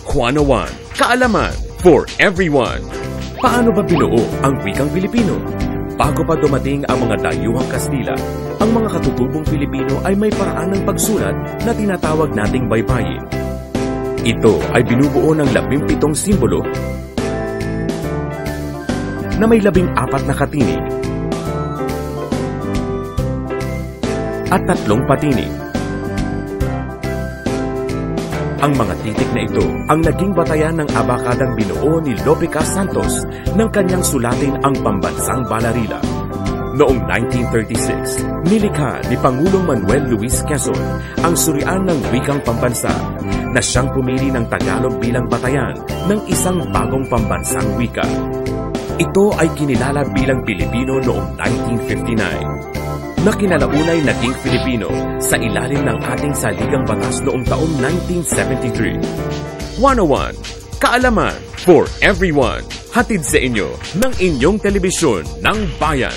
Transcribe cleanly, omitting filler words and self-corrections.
101. Kaalaman for everyone. Paano ba binuo ang wikang Pilipino? Bago pa dumating ang mga dayuhang Kastila, ang mga katutubong Pilipino ay may paraan ng pagsulat na tinatawag nating baybayin. Ito ay binubuo ng 17 simbolo na may 14 na katinig at 3 patinig. Ang mga titik na ito ang naging batayan ng abakadang binuo ni Lope Cas Santos ng kanyang sulatin ang Pambansang Balarila. Noong 1936, nilikha ni Pangulong Manuel Luis Quezon ang surian ng wikang pambansa na siyang pumili ng Tagalog bilang batayan ng isang bagong pambansang wika. Ito ay kinilala bilang Pilipino noong 1959. Na kinalaunay naging Filipino sa ilalim ng ating saligang batas noong taong 1973. 101. Kaalaman for everyone. Hatid sa inyo ng inyong telebisyon ng bayan.